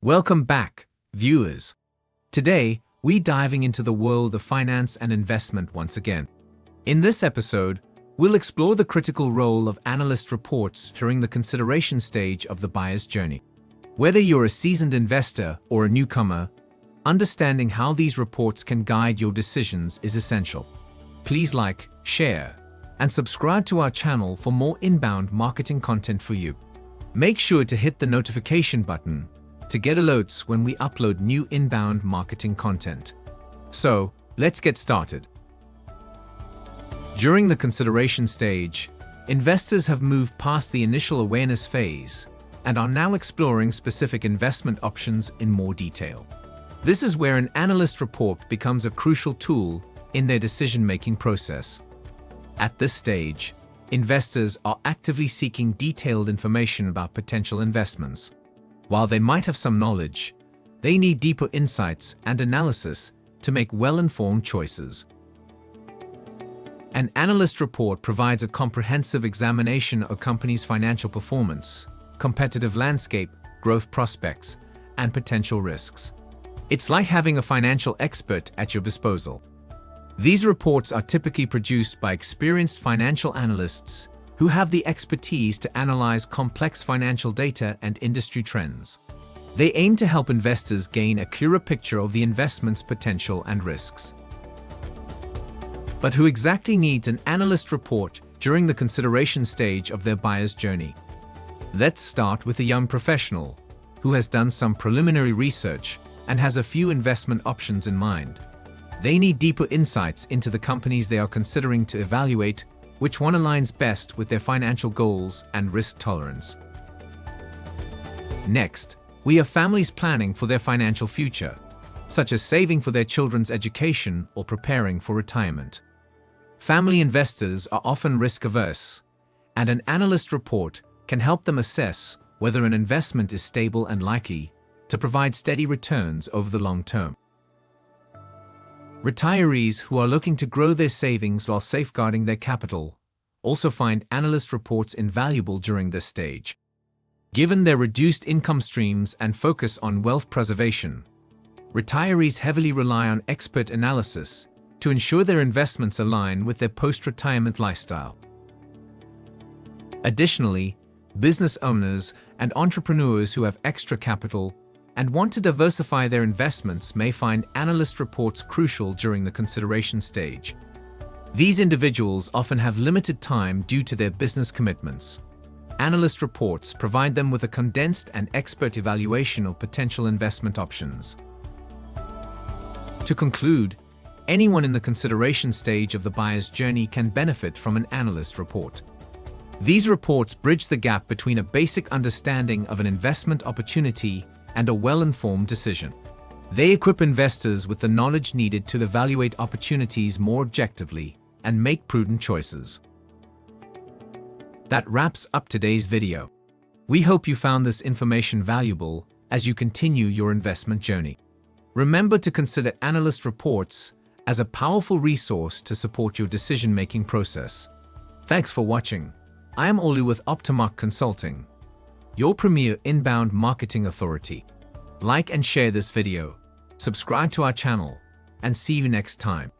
Welcome back, viewers. Today, we're diving into the world of finance and investment once again. In this episode, we'll explore the critical role of analyst reports during the consideration stage of the buyer's journey. Whether you're a seasoned investor or a newcomer, understanding how these reports can guide your decisions is essential. Please like, share, and subscribe to our channel for more inbound marketing content for you. Make sure to hit the notification button to get alerts when we upload new inbound marketing content. So, let's get started. During the consideration stage, investors have moved past the initial awareness phase and are now exploring specific investment options in more detail. This is where an analyst report becomes a crucial tool in their decision-making process. At this stage, investors are actively seeking detailed information about potential investments. While they might have some knowledge, they need deeper insights and analysis to make well-informed choices. An analyst report provides a comprehensive examination of a company's financial performance, competitive landscape, growth prospects, and potential risks. It's like having a financial expert at your disposal. These reports are typically produced by experienced financial analysts who have the expertise to analyze complex financial data and industry trends. They aim to help investors gain a clearer picture of the investment's potential and risks. But who exactly needs an analyst report during the consideration stage of their buyer's journey? Let's start with a young professional who has done some preliminary research and has a few investment options in mind. They need deeper insights into the companies they are considering to evaluate which one aligns best with their financial goals and risk tolerance. Next, we have families planning for their financial future, such as saving for their children's education or preparing for retirement. Family investors are often risk-averse, and an analyst report can help them assess whether an investment is stable and likely to provide steady returns over the long term. Retirees who are looking to grow their savings while safeguarding their capital also find analyst reports invaluable during this stage. Given their reduced income streams and focus on wealth preservation, retirees heavily rely on expert analysis to ensure their investments align with their post-retirement lifestyle. Additionally, business owners and entrepreneurs who have extra capital and want to diversify their investments may find analyst reports crucial during the consideration stage. These individuals often have limited time due to their business commitments. Analyst reports provide them with a condensed and expert evaluation of potential investment options. To conclude, anyone in the consideration stage of the buyer's journey can benefit from an analyst report. These reports bridge the gap between a basic understanding of an investment opportunity and a well-informed decision. They equip investors with the knowledge needed to evaluate opportunities more objectively and make prudent choices. That wraps up today's video. We hope you found this information valuable as you continue your investment journey. Remember to consider analyst reports as a powerful resource to support your decision-making process. Thanks for watching. I am Olu with Optimark Consulting, your premier inbound marketing authority. Like and share this video, subscribe to our channel, and see you next time.